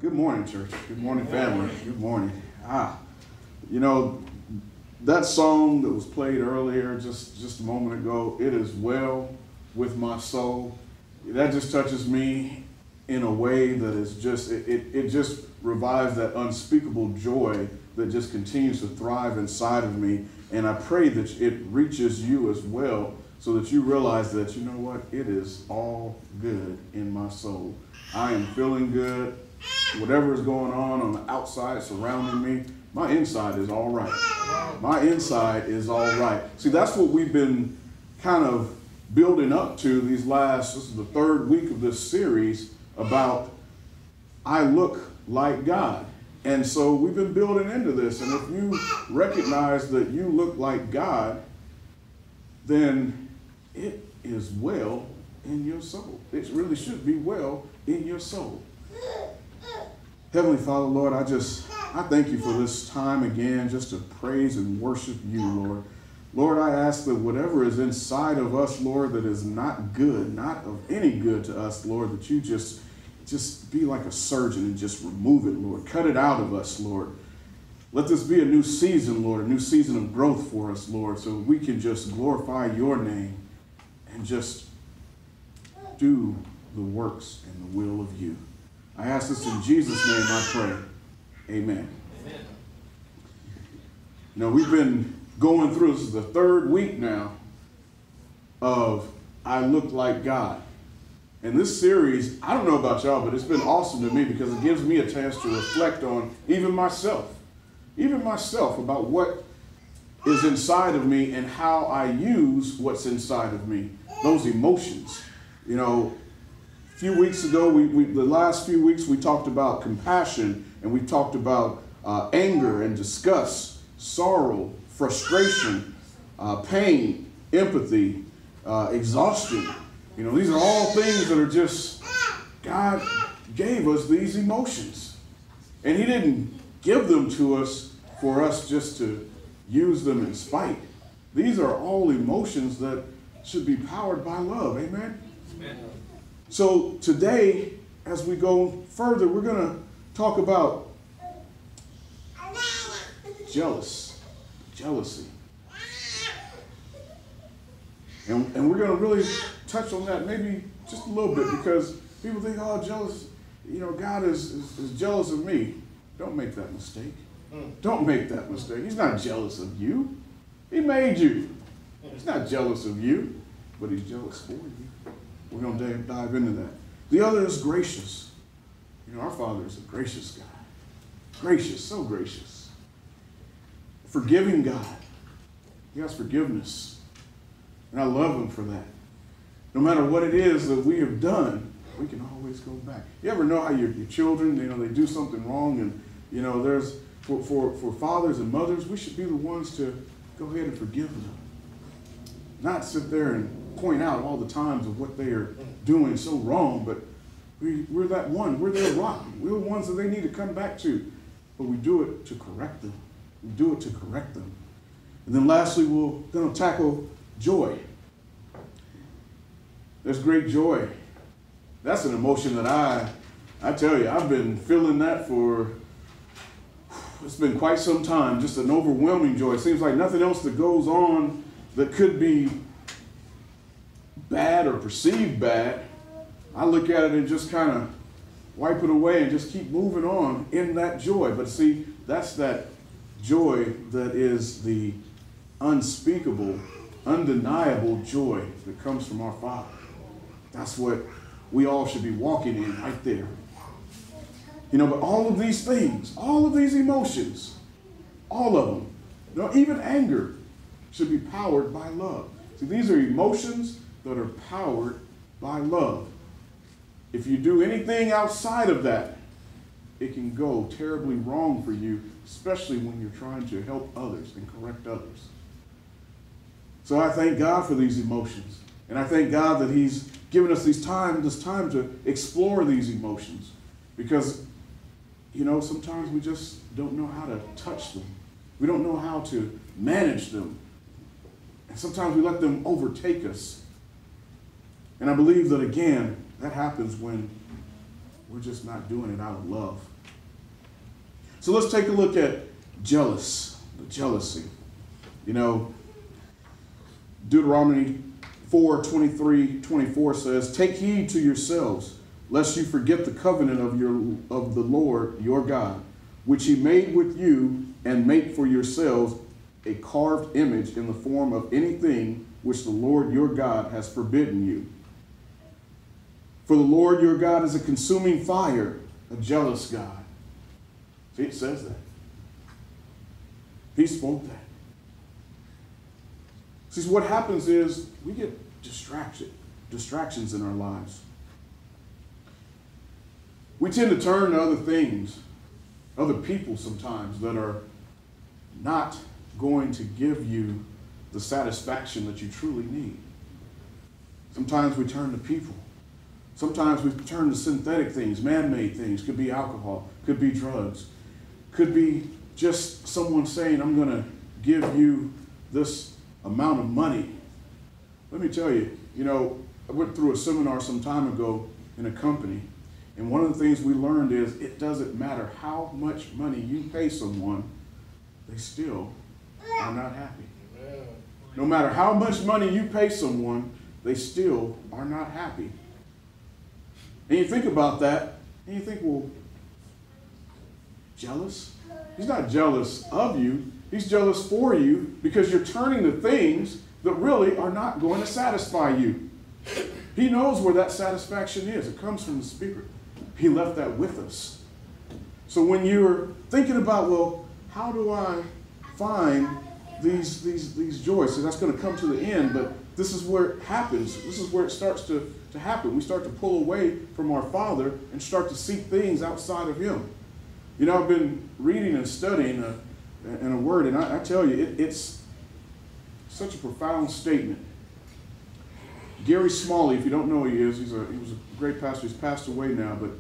Good morning, church. Good morning, family. Good morning. You know, that song that was played earlier, just a moment ago, "It Is Well With My Soul," that just touches me in a way that is just, it just revives that unspeakable joy that just continues to thrive inside of me. And I pray that it reaches you as well, so that you realize that, you know what, it is all good in my soul. I am feeling good. Whatever is going on the outside surrounding me, my inside is all right. My inside is all right. See, that's what we've been kind of building up to this is the third week of this series about I look like God. And so we've been building into this. And if you recognize that you look like God, then it is well in your soul. It really should be well in your soul. Heavenly Father, Lord, I thank you for this time again, just to praise and worship you, Lord. Lord, I ask that whatever is inside of us, Lord, that is not good, not of any good to us, Lord, that you just be like a surgeon and just remove it, Lord. Cut it out of us, Lord. Let this be a new season, Lord, a new season of growth for us, Lord, so we can just glorify your name and just do the works and the will of you. I ask this in Jesus' name I pray. Amen. Amen. Now, we've been going through, this is the third week now of I Look Like God. And this series, I don't know about y'all, but it's been awesome to me because it gives me a chance to reflect on even myself about what is inside of me and how I use what's inside of me, those emotions. You know, a few weeks ago, the last few weeks, we talked about compassion, and we talked about anger and disgust, sorrow, frustration, pain, empathy, exhaustion. You know, these are all things that are just, God gave us these emotions. And he didn't give them to us for us just to use them in spite. These are all emotions that should be powered by love. Amen? Amen. So today, as we go further, we're going to talk about jealousy. And we're going to really touch on that maybe just a little bit, because people think, oh, jealous, you know, God is jealous of me. Don't make that mistake. Don't make that mistake. He's not jealous of you. He made you. He's not jealous of you, but he's jealous for you. We're going to dive into that. The other is gracious. You know, our Father is a gracious God. Gracious, so gracious. Forgiving God. He has forgiveness. And I love him for that. No matter what it is that we have done, we can always go back. You ever know how your children, you know, they do something wrong, and, you know, there's, for fathers and mothers, we should be the ones to go ahead and forgive them. Not sit there and point out all the times of what they are doing so wrong, but we're that one. We're their rock. We're the ones that they need to come back to. But we do it to correct them. We do it to correct them. And then lastly, we're going to tackle joy. There's great joy. That's an emotion that I tell you, I've been feeling that it's been quite some time, just an overwhelming joy. It seems like nothing else that goes on that could be bad or perceived bad, I look at it and just kind of wipe it away and just keep moving on in that joy. But see, that's that joy that is the unspeakable, undeniable joy that comes from our Father. That's what we all should be walking in right there. You know, but all of these things, all of these emotions, all of them, you know, even anger should be powered by love. See, these are emotions that are powered by love. If you do anything outside of that, it can go terribly wrong for you, especially when you're trying to help others and correct others. So I thank God for these emotions. And I thank God that he's given us this time to explore these emotions. Because, you know, sometimes we just don't know how to touch them. We don't know how to manage them. And sometimes we let them overtake us. And I believe that, again, that happens when We're just not doing it out of love. So let's take a look at jealousy. You know, Deuteronomy 4:23-24 says, "Take heed to yourselves, lest you forget the covenant of the Lord your God, which he made with you, and make for yourselves a carved image in the form of anything which the Lord your God has forbidden you. For the Lord your God is a consuming fire, a jealous God." See, it says that. He spoke that. See, what happens is we get distractions in our lives. We tend to turn to other things, other people sometimes that are not going to give you the satisfaction that you truly need. Sometimes we turn to people. Sometimes we turn to synthetic things, man-made things. Could be alcohol, could be drugs, could be just someone saying, "I'm going to give you this amount of money." Let me tell you, I went through a seminar some time ago in a company, and one of the things we learned is it doesn't matter how much money you pay someone, they still are not happy. No matter how much money you pay someone, they still are not happy. And you think about that, and you think, well, jealous? He's not jealous of you. He's jealous for you because you're turning to things that really are not going to satisfy you. He knows where that satisfaction is. It comes from the Spirit. He left that with us. So when you're thinking about, well, how do I find these joys? So that's going to come to the end, but this is where it happens. This is where it starts to happen. We start to pull away from our Father and start to seek things outside of Him. I've been reading and studying in a word, and I tell you, it's such a profound statement. Gary Smalley, if you don't know who he is, he was a great pastor. He's passed away now, but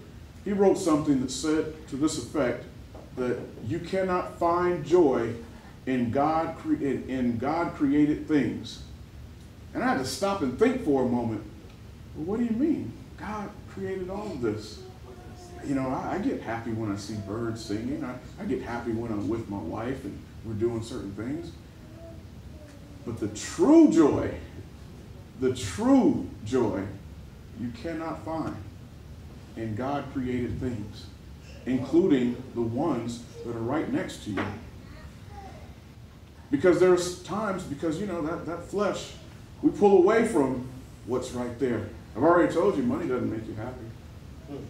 he wrote something that said to this effect, that you cannot find joy in God created things. And I had to stop and think for a moment. Well, what do you mean? God created all of this. I get happy when I see birds singing. I get happy when I'm with my wife and we're doing certain things. But the true joy, you cannot find in God created things, including the ones that are right next to you. Because there's times, that flesh, we pull away from what's right there. I've already told you, money doesn't make you happy.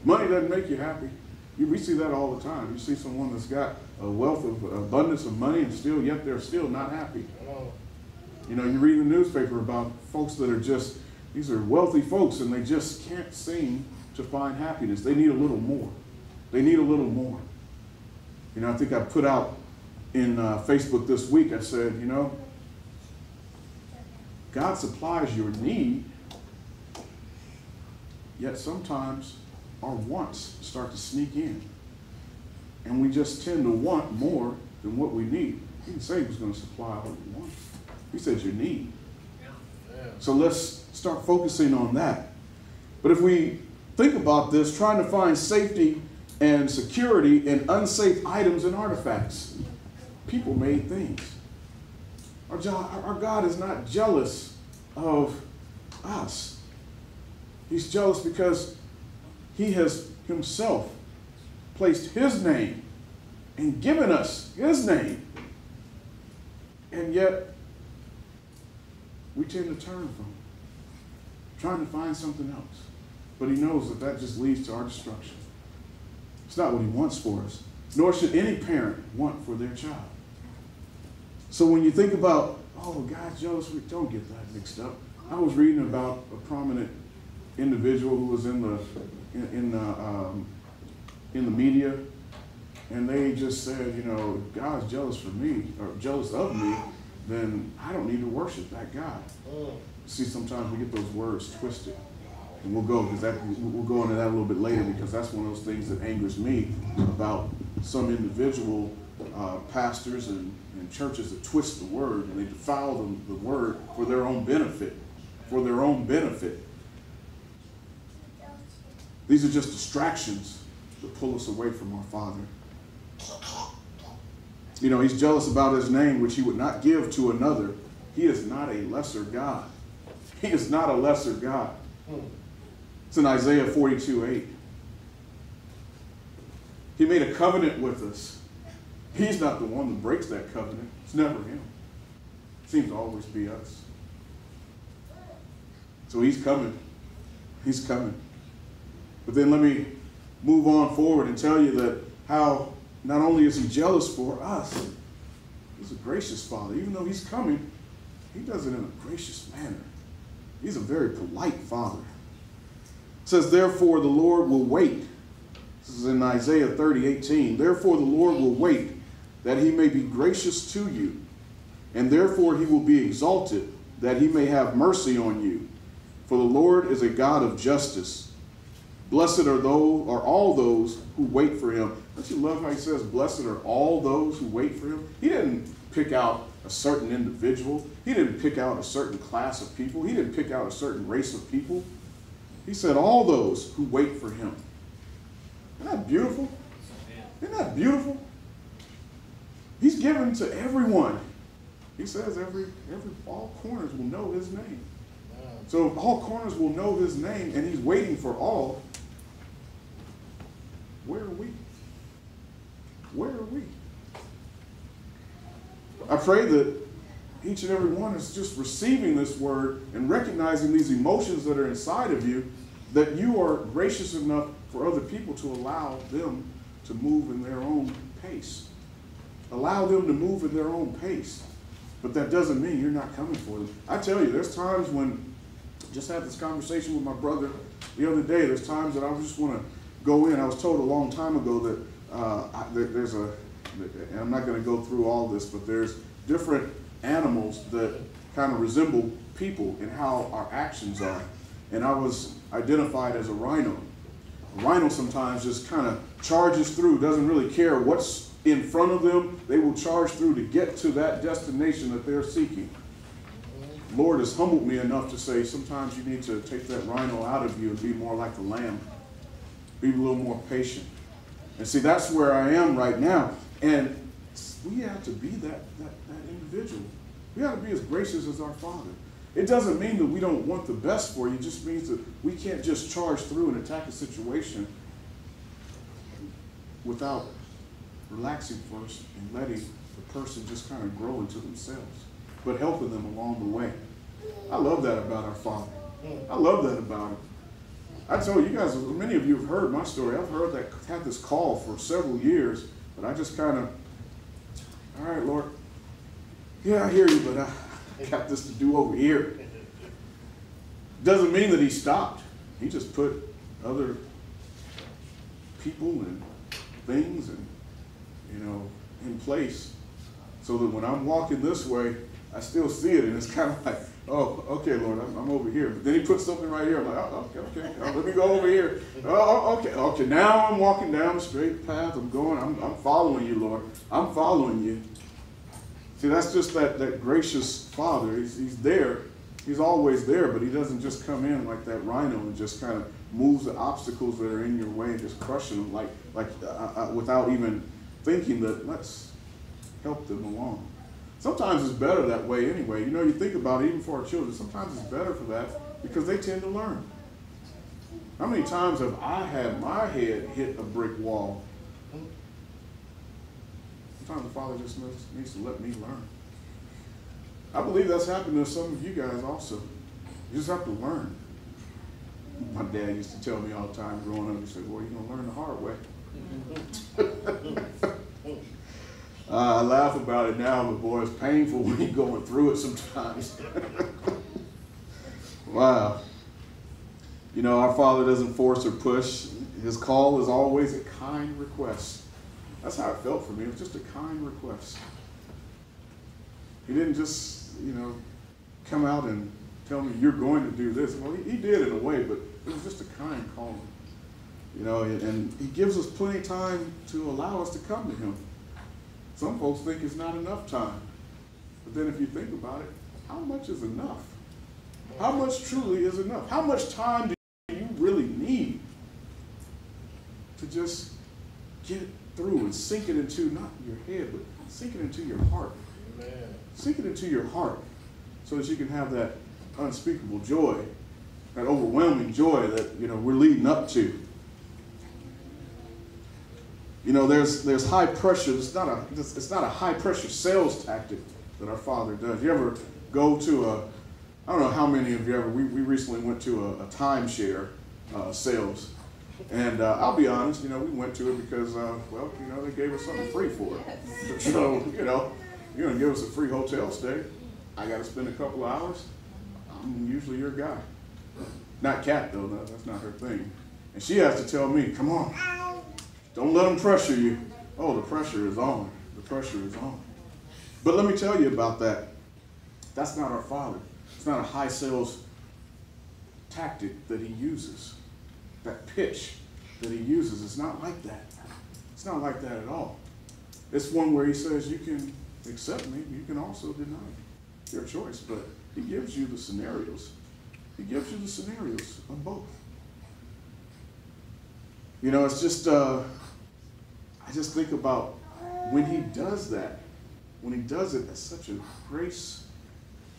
Money doesn't make you happy. We see that all the time. You see someone that's got a wealth of abundance of money and yet they're still not happy. You read the newspaper about folks that are these are wealthy folks and they just can't seem to find happiness. They need a little more. They need a little more. I think I put out in Facebook this week, I said, God supplies your need, yet sometimes our wants start to sneak in. And we just tend to want more than what we need. He didn't say he was going to supply all you want. He said your need. So let's start focusing on that. But if we think about this, trying to find safety and security in unsafe items and artifacts, people-made things. Our God is not jealous of us. He's jealous because He has Himself placed His name and given us His name. And yet, we tend to turn from it, trying to find something else. But He knows that just leads to our destruction. It's not what He wants for us, nor should any parent want for their child. So when you think about, oh, God's jealous, don't get that mixed up. I was reading about a prominent individual who was in the media, and they just said, if God's jealous for me or jealous of me, then I don't need to worship that God. See, sometimes we get those words twisted, and we'll go into that a little bit later, because that's one of those things that angers me about some individual pastors and churches that twist the word and they defile the word for their own benefit. These are just distractions that pull us away from our Father. You know, he's jealous about his name, which he would not give to another. He is not a lesser God. He is not a lesser God. It's in Isaiah 42:8. He made a covenant with us. He's not the one that breaks that covenant. It's never him. It seems to always be us. So he's coming. He's coming. But then let me move on forward and tell you that how not only is he jealous for us, he's a gracious Father. Even though he's coming, he does it in a gracious manner. He's a very polite Father. It says, therefore the Lord will wait. This is in Isaiah 30:18. Therefore the Lord will wait, that he may be gracious to you, and therefore he will be exalted, that he may have mercy on you. For the Lord is a God of justice. Blessed are all those who wait for him. Don't you love how he says, blessed are all those who wait for him? He didn't pick out a certain individual. He didn't pick out a certain class of people. He didn't pick out a certain race of people. He said all those who wait for him. Isn't that beautiful? Isn't that beautiful? He's given to everyone. He says all corners will know his name. So if all corners will know his name and he's waiting for all, where are we? Where are we? I pray that each and every one is just receiving this word and recognizing these emotions that are inside of you, that you are gracious enough for other people to allow them to move in their own pace. Allow them to move in their own pace. But that doesn't mean you're not coming for them. I tell you, there's times when, just had this conversation with my brother the other day, there's times that I just want to go in. I was told a long time ago that and I'm not going to go through all this, but there's different animals that kind of resemble people in how our actions are. And I was identified as a rhino. A rhino sometimes just kind of charges through, doesn't really care what's in front of them. They will charge through to get to that destination that they're seeking. The Lord has humbled me enough to say sometimes you need to take that rhino out of you and be more like a lamb. Be a little more patient. And see, that's where I am right now. And we have to be that individual. We have to be as gracious as our Father. It doesn't mean that we don't want the best for you. It just means that we can't just charge through and attack a situation without relaxing first and letting the person just kind of grow into themselves, but helping them along the way. I love that about our Father. I love that about him. I tell you guys, many of you have heard my story. I've had this call for several years, but I just kind of, all right, Lord, yeah, I hear you, but I got this to do over here. Doesn't mean that he stopped. He just put other people and things and, in place so that when I'm walking this way, I still see it, and it's kind of like, oh, okay, Lord, I'm over here. But then he puts something right here. I'm like, oh, okay, let me go over here. Oh, okay, now I'm walking down the straight path. I'm following you, Lord. I'm following you. See, that's just that gracious Father. He's there. He's always there, but he doesn't just come in like that rhino and just kind of moves the obstacles that are in your way and just crushing them without even thinking that let's help them along. Sometimes it's better that way anyway. You think about it, even for our children, sometimes it's better for that because they tend to learn. How many times have I had my head hit a brick wall? Sometimes the Father just needs to let me learn. I believe that's happened to some of you guys also. You just have to learn. My dad used to tell me all the time growing up, he said, well, you're going to learn the hard way. I laugh about it now, but boy, it's painful when you're going through it sometimes. Wow. Our Father doesn't force or push. His call is always a kind request. That's how it felt for me. It was just a kind request. He didn't just, come out and tell me, you're going to do this. Well, he did in a way, but it was just a kind calling. And he gives us plenty of time to allow us to come to him. Some folks think it's not enough time. But then if you think about it, how much is enough? How much truly is enough? How much time do you really need just get it through and sink it into not your head, but sink it into your heart. Amen. Sink it into your heart so that you can have that unspeakable joy, that overwhelming joy that, you know, we're leading up to. You know, there's high pressure. It's not a high pressure sales tactic that our Father does. You ever go to I don't know how many of you ever, we recently went to a timeshare sales. And I'll be honest, you know, we went to it because, well, you know, they gave us something free for it. So, you know, you're going to give us a free hotel stay. I got to spend a couple of hours. I'm usually your guy. Not Kat, though. No, that's not her thing. And she has to tell me, come on, don't let them pressure you. Oh, the pressure is on. The pressure is on. But let me tell you about that. That's not our Father. It's not a high sales tactic that he uses. That pitch that he uses is not like that. It's not like that at all. It's one where he says, you can accept me, you can also deny me. Your choice, but he gives you the scenarios. He gives you the scenarios of both. You know, it's just, I just think about when he does that, when he does it, that's such a grace,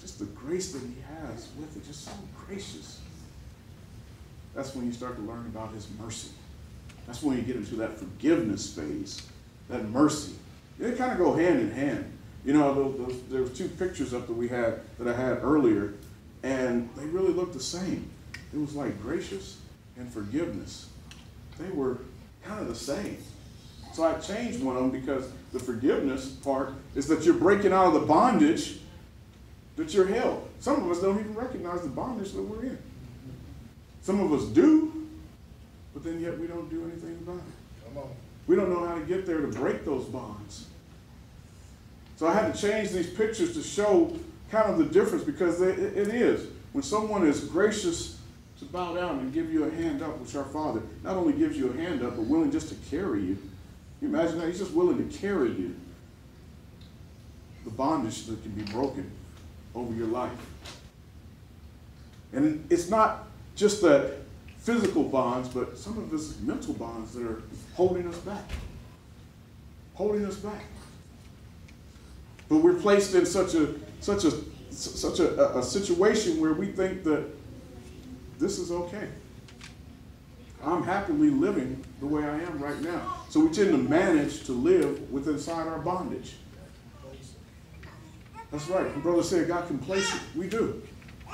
just the grace that he has with it, just so gracious. That's when you start to learn about his mercy. That's when you get into that forgiveness phase, that mercy. They kind of go hand in hand. You know, there were two pictures up that I had earlier, and they really looked the same. It was like gracious and forgiveness. They were kind of the same. So I changed one of them because the forgiveness part is that you're breaking out of the bondage that you're held. Some of us don't even recognize the bondage that we're in. Some of us do, but then yet we don't do anything about it. Come on. We don't know how to get there to break those bonds. So I had to change these pictures to show kind of the difference, because it is. When someone is gracious to bow down and give you a hand up, which our Father not only gives you a hand up, but willing just to carry you. Can you imagine that? He's just willing to carry you. The bondage that can be broken over your life. And it's not just that physical bonds, but some of us mental bonds that are holding us back. Holding us back. But we're placed in such a situation where we think that this is okay. I'm happily living the way I am right now. So we tend to manage to live with inside our bondage. That's right. My brother said, got complacent. We do.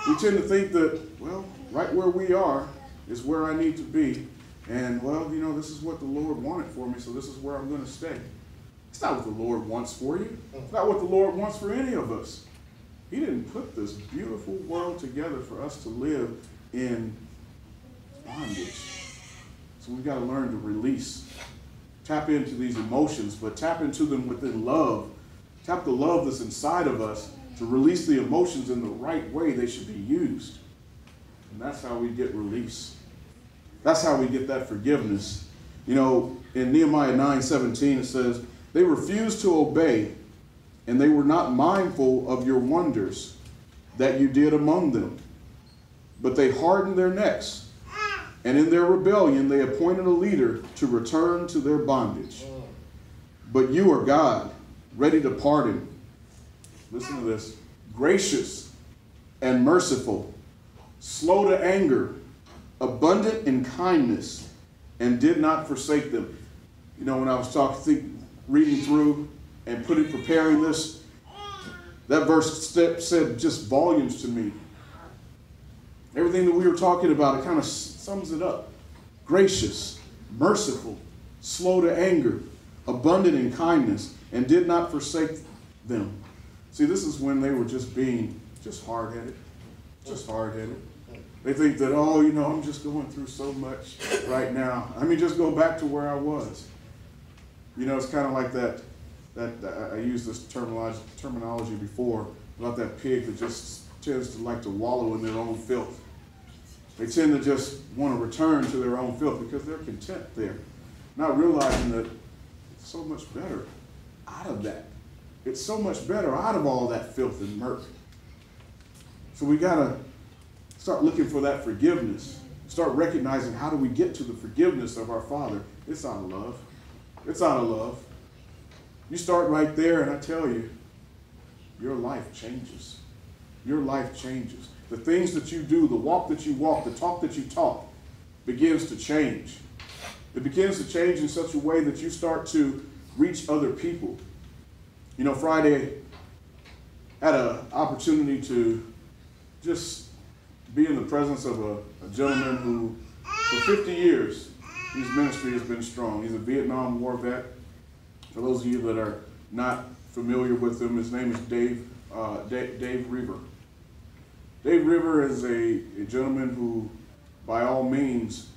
We tend to think that, well, right where we are is where I need to be. And, well, you know, this is what the Lord wanted for me, so this is where I'm going to stay. It's not what the Lord wants for you. It's not what the Lord wants for any of us. He didn't put this beautiful world together for us to live in bondage. So we've got to learn to release. Tap into these emotions, but tap into them within love. Tap the love that's inside of us to release the emotions in the right way they should be used. And that's how we get release. That's how we get that forgiveness. You know, in Nehemiah 9:17 it says, they refused to obey, and they were not mindful of your wonders that you did among them. But they hardened their necks, and in their rebellion they appointed a leader to return to their bondage. But you are God, ready to pardon. Listen to this. Gracious and merciful, slow to anger, abundant in kindness, and did not forsake them. You know, when I was reading through and preparing this, that verse said just volumes to me. Everything that we were talking about, it kind of sums it up. Gracious, merciful, slow to anger, abundant in kindness, and did not forsake them. See, this is when they were just being hard-headed. Just hard-headed. They think that, oh, you know, I'm just going through so much right now. Let me just go back to where I was. You know, it's kind of like that I used this terminology before about that pig that just tends to like to wallow in their own filth. They tend to just want to return to their own filth because they're content there, not realizing that it's so much better out of that. It's so much better out of all that filth and murk. So we got to start looking for that forgiveness. Start recognizing, how do we get to the forgiveness of our Father? It's out of love. It's out of love. You start right there, and I tell you, your life changes. Your life changes. The things that you do, the walk that you walk, the talk that you talk, begins to change. It begins to change in such a way that you start to reach other people. You know, Friday had an opportunity to just be in the presence of a gentleman who, for 50 years, his ministry has been strong. He's a Vietnam War vet. For those of you that are not familiar with him, his name is Dave River. Dave River is a gentleman who, by all means,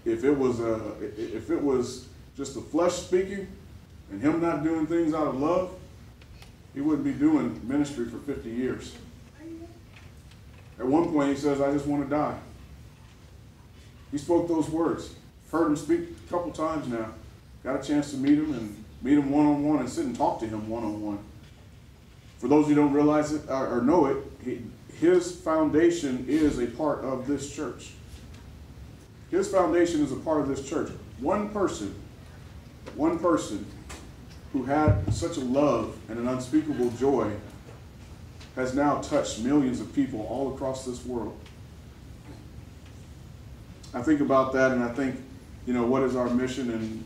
if it was just the flesh speaking and him not doing things out of love, he wouldn't be doing ministry for 50 years. At one point he says, I just want to die. He spoke those words. Heard him speak a couple times now. Got a chance to meet him and meet him one-on-one and sit and talk to him one-on-one. For those who don't realize it or know it, his foundation is a part of this church. His foundation is a part of this church. One person who had such a love and an unspeakable joy has now touched millions of people all across this world. I think about that and I think, you know, what is our mission? And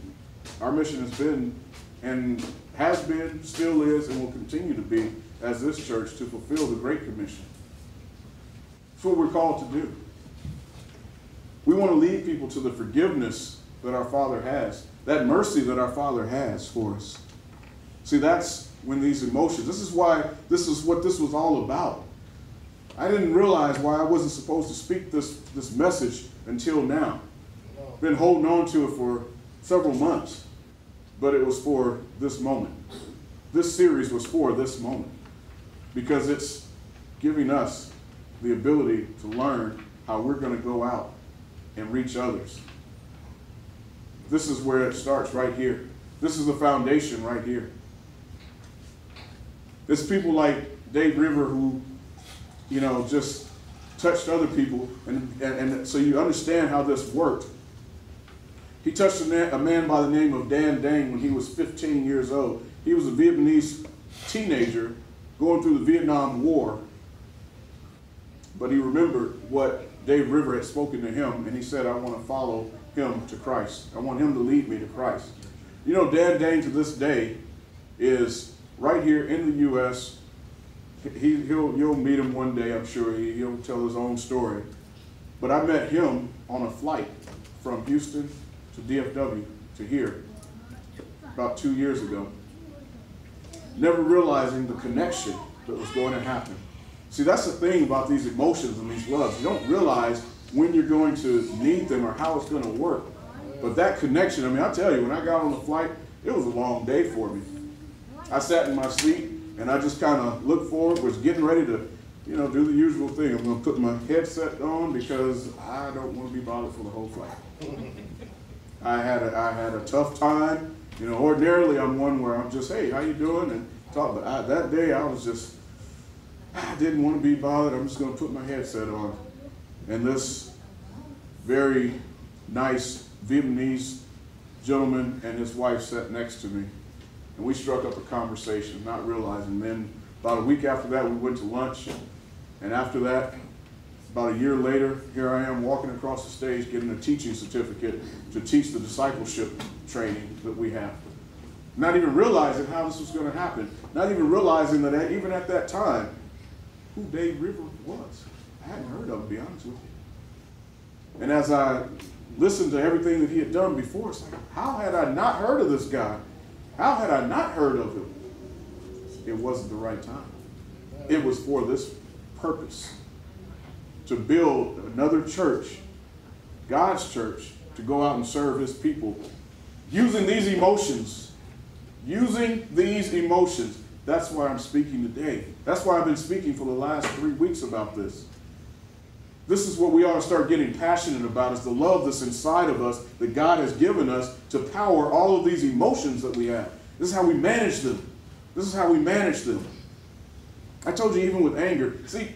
our mission has been and has been, still is, and will continue to be as this church to fulfill the Great Commission. It's what we're called to do. We want to lead people to the forgiveness that our Father has, that mercy that our Father has for us. See, that's when these emotions, this is what this was all about. I didn't realize why I wasn't supposed to speak this message until now. Been holding on to it for several months, but it was for this moment. This series was for this moment because it's giving us the ability to learn how we're going to go out and reach others. This is where it starts, right here. This is the foundation right here. It's people like Dave River who, you know, just touched other people, and so you understand how this worked. He touched a man by the name of Dan Dang when he was 15 years old. He was a Vietnamese teenager going through the Vietnam War, but he remembered what Dave River had spoken to him, and he said, I want to follow him to Christ. I want him to lead me to Christ. You know, Dan Dang to this day is right here in the U.S. You'll meet him one day, I'm sure. He'll tell his own story. But I met him on a flight from Houston to DFW to here about 2 years ago. Never realizing the connection that was going to happen. See, that's the thing about these emotions and these loves. You don't realize when you're going to need them or how it's going to work. But that connection, I mean, I'll tell you, when I got on the flight, it was a long day for me. I sat in my seat and I just kind of looked forward, was getting ready to, you know, do the usual thing. I'm going to put my headset on because I don't want to be bothered for the whole flight. I had a tough time. You know, ordinarily I'm one where I'm just, hey, how you doing? And talk. But that day I was just, I didn't want to be bothered. I'm just going to put my headset on. And this very nice Vietnamese gentleman and his wife sat next to me. And we struck up a conversation, not realizing. Then about a week after that, we went to lunch. And after that, about a year later, here I am walking across the stage getting a teaching certificate to teach the discipleship training that we have. Not even realizing how this was going to happen. Not even realizing that even at that time, who Dave River was. I hadn't heard of him, to be honest with you. And as I listened to everything that he had done before, it's like, how had I not heard of this guy? How had I not heard of him? It wasn't the right time. It was for this purpose. To build another church, God's church, to go out and serve his people. Using these emotions. Using these emotions. That's why I'm speaking today. That's why I've been speaking for the last 3 weeks about this. This is what we ought to start getting passionate about, is the love that's inside of us that God has given us to power all of these emotions that we have. This is how we manage them. This is how we manage them. I told you even with anger. See,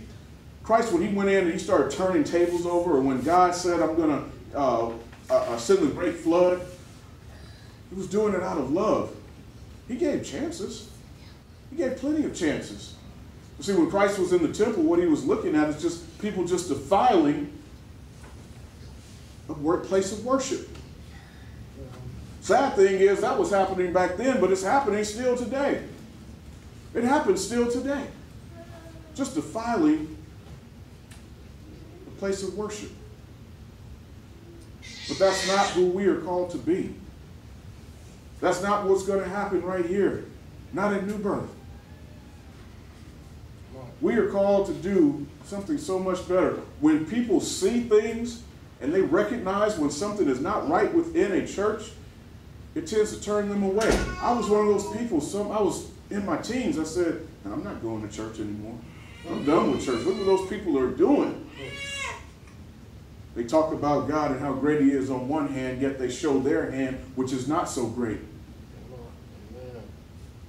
Christ, when he went in and he started turning tables over, or when God said, I'm going to a sinless great flood. He was doing it out of love. He gave chances. He gave plenty of chances. You see, when Christ was in the temple, what he was looking at is just people just defiling a place of worship. Sad thing is that was happening back then, but it's happening still today. It happens still today. Just defiling a place of worship. But that's not who we are called to be. That's not what's going to happen right here. Not in New Birth. We are called to do something so much better. When people see things and they recognize when something is not right within a church, it tends to turn them away. I was one of those people. I was in my teens. I said, I'm not going to church anymore. I'm done with church. Look what those people are doing. They talk about God and how great he is on one hand, yet they show their hand, which is not so great.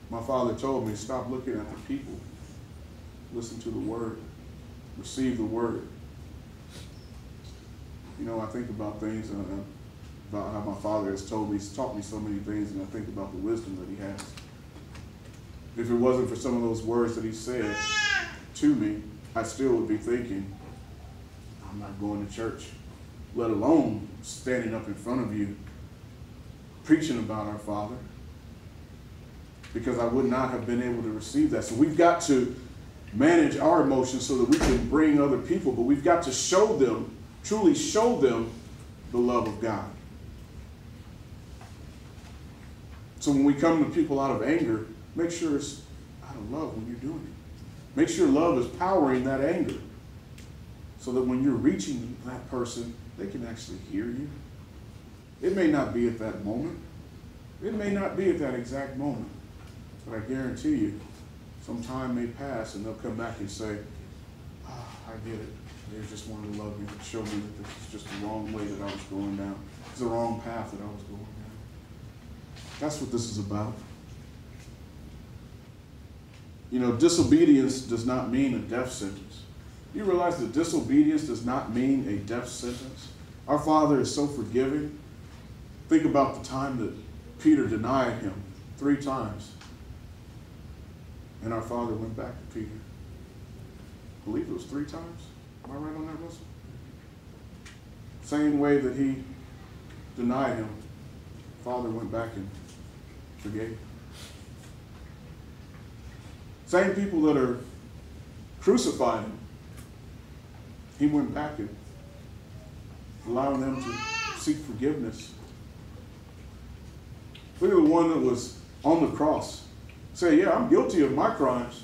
My father told me, stop looking at the people. Listen to the word. Receive the word. You know, I think about things about how my father has taught me so many things, and I think about the wisdom that he has. If it wasn't for some of those words that he said to me, I still would be thinking, I'm not going to church, let alone standing up in front of you preaching about our Father, because I would not have been able to receive that. So we've got to manage our emotions so that we can bring other people, but we've got to show them, truly show them the love of God. So when we come to people out of anger, make sure it's out of love when you're doing it. Make sure love is powering that anger so that when you're reaching that person, they can actually hear you. It may not be at that moment. It may not be at that exact moment. But I guarantee you, some time may pass and they'll come back and say, I get it. They just wanted to love me and show me that this is just the wrong way that I was going down. It's the wrong path that I was going down. That's what this is about. You know, disobedience does not mean a death sentence. You realize that disobedience does not mean a death sentence? Our Father is so forgiving. Think about the time that Peter denied him 3 times. And our Father went back to Peter. I believe it was 3 times. Am I right on that, Russell? Same way that he denied him, Father went back and forgave him. Same people that are crucifying him, he went back and allowed them to seek forgiveness. Look at the one that was on the cross. Say, yeah, I'm guilty of my crimes.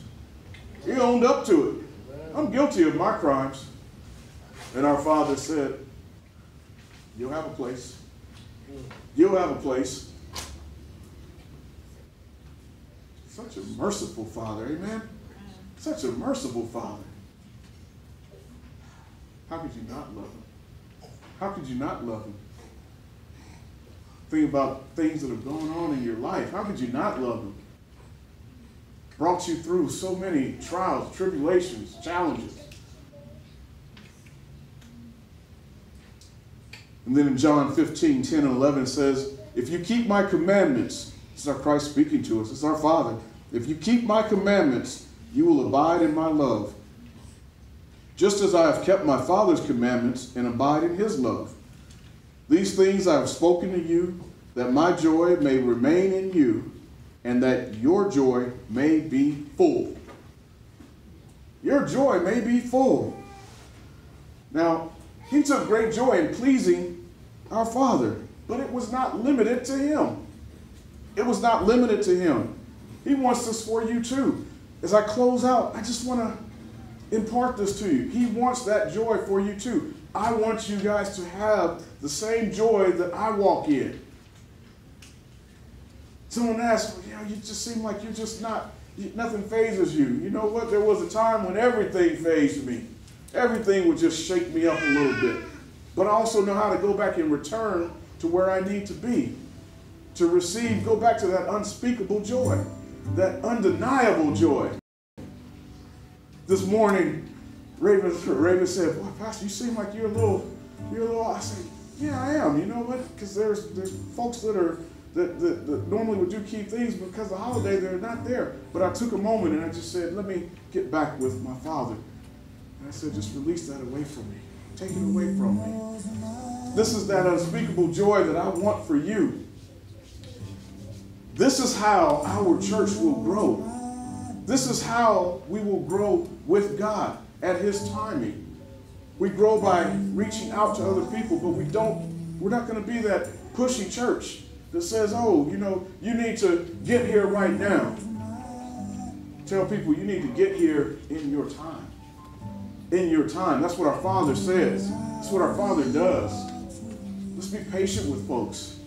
He owned up to it. I'm guilty of my crimes. And our Father said, you'll have a place. You'll have a place. Such a merciful Father, amen? Such a merciful Father. How could you not love him? How could you not love him? Think about things that have gone on in your life. How could you not love him? Brought you through so many trials, tribulations, challenges. And then in John 15, 10 and 11 says, if you keep my commandments, this is our Christ speaking to us, this is our Father. If you keep my commandments, you will abide in my love, just as I have kept my Father's commandments and abide in his love. These things I have spoken to you, that my joy may remain in you, and that your joy may be full. Your joy may be full. Now, he took great joy in pleasing our Father, but it was not limited to him. It was not limited to him. He wants this for you too. As I close out, I just want to impart this to you. He wants that joy for you too. I want you guys to have the same joy that I walk in. Someone asked, you just seem like you're just nothing phases you. You know what? There was a time when everything fazed me. Everything would just shake me up a little bit. But I also know how to go back and return to where I need to be. To receive, go back to that unspeakable joy. That undeniable joy. This morning, Raven said, boy, Pastor, you seem like you're a little, I said, Yeah, I am. You know what? Because there's folks that normally would do key things, but because of the holiday, they're not there. But I took a moment and I just said, let me get back with my Father. And I said, just release that away from me. Take it away from me. This is that unspeakable joy that I want for you. This is how our church will grow. This is how we will grow with God at His timing. We grow by reaching out to other people, but we're not going to be that pushy church that says, oh, you know, you need to get here right now. Tell people you need to get here in your time. In your time. That's what our Father says. That's what our Father does. Let's be patient with folks.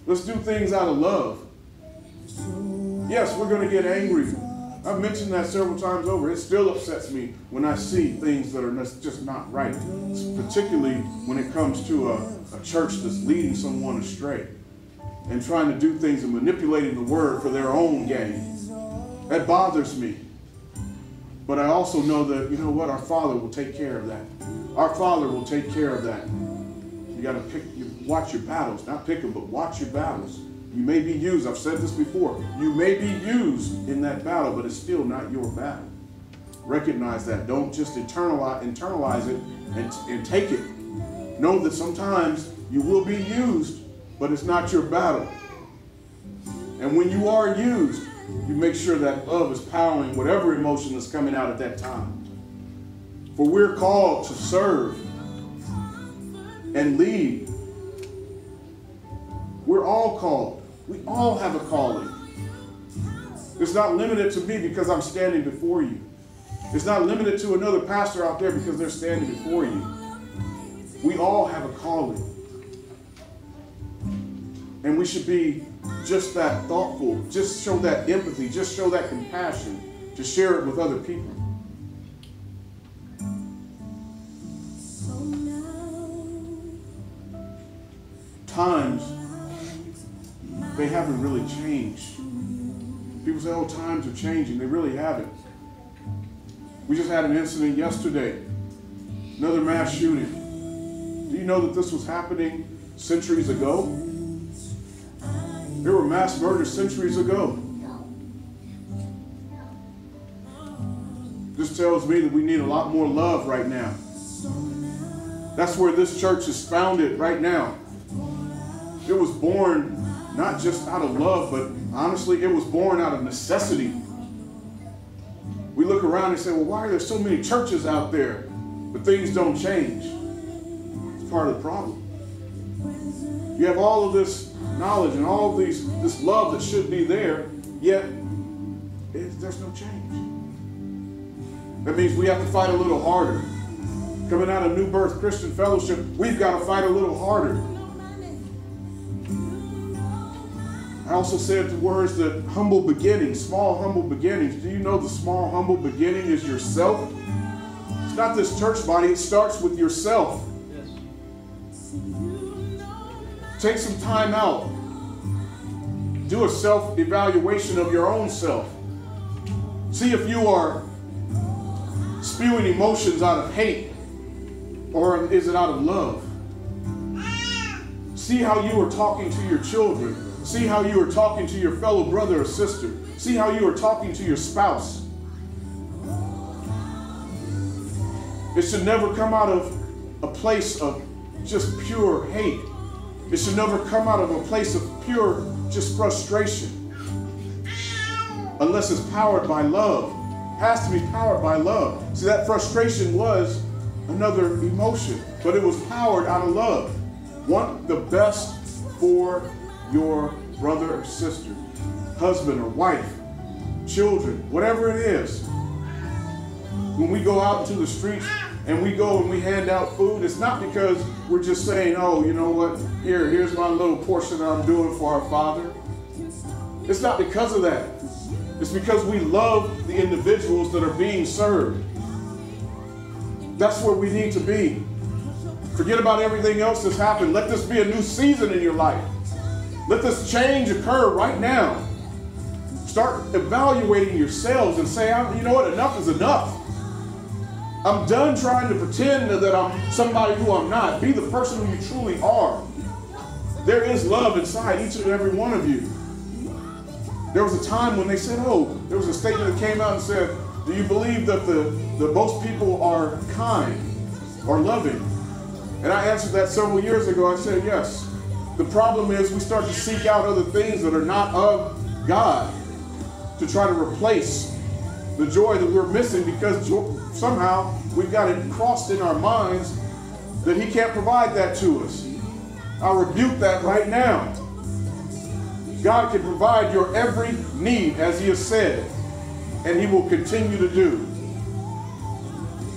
Let's do things out of love. Yes, we're going to get angry. I've mentioned that several times over. It still upsets me when I see things that are just not right, particularly when it comes to a church that's leading someone astray and trying to do things and manipulating the word for their own gain. That bothers me. But I also know that, you know what, our Father will take care of that. Our Father will take care of that. You got to watch your battles, not pick them, but watch your battles. You may be used, I've said this before, you may be used in that battle, but it's still not your battle. Recognize that. Don't just internalize it and take it. Know that sometimes you will be used, but it's not your battle. And when you are used, you make sure that love is powering whatever emotion is coming out at that time. For we're called to serve and lead. We're all called. We all have a calling. It's not limited to me because I'm standing before you. It's not limited to another pastor out there because they're standing before you. We all have a calling. And we should be just that thoughtful, just show that empathy, just show that compassion to share it with other people. Times, they haven't really changed. People say, oh, times are changing. They really haven't. We just had an incident yesterday, another mass shooting. Do you know that this was happening centuries ago? There were mass murders centuries ago. This tells me that we need a lot more love right now. That's where this church is founded right now. It was born not just out of love, but honestly, it was born out of necessity. We look around and say, well, why are there so many churches out there? But things don't change. It's part of the problem. You have all of this knowledge and all of this love that should be there, yet there's no change. That means we have to fight a little harder. Coming out of New Birth Christian Fellowship, we've got to fight a little harder. I also said the words that humble beginnings, small humble beginnings. Do you know the small humble beginning is yourself? It's not this church body, it starts with yourself. Yes. Take some time out. Do a self-evaluation of your own self. See if you are spewing emotions out of hate or is it out of love. See how you are talking to your children. See how you are talking to your fellow brother or sister. See how you are talking to your spouse. It should never come out of a place of just pure hate. It should never come out of a place of pure just frustration. Unless it's powered by love. It has to be powered by love. See, that frustration was another emotion, but it was powered out of love. Want the best for your brother or sister, husband or wife, children, whatever it is. When we go out into the streets and we go and we hand out food, it's not because we're just saying, oh, you know what, here's my little portion that I'm doing for our Father. It's not because of that. It's because we love the individuals that are being served. That's where we need to be. Forget about everything else that's happened. Let this be a new season in your life. Let this change occur right now. Start evaluating yourselves and say, you know what, enough is enough. I'm done trying to pretend that I'm somebody who I'm not. Be the person who you truly are. There is love inside each and every one of you. There was a time when they said, oh, there was a statement that came out and said, do you believe that the most people are kind or loving? And I answered that several years ago. I said, yes. The problem is we start to seek out other things that are not of God to try to replace the joy that we're missing, because somehow we've got it crossed in our minds that he can't provide that to us. I rebuke that right now. God can provide your every need, as he has said, and he will continue to do.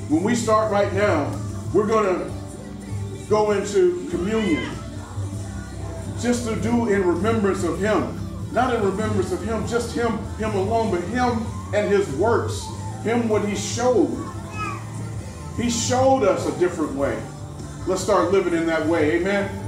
When we start right now, we're going to go into communion just to do in remembrance of him. Not in remembrance of him, just him alone, but him and his works, him what he showed. He showed us a different way. Let's start living in that way, amen?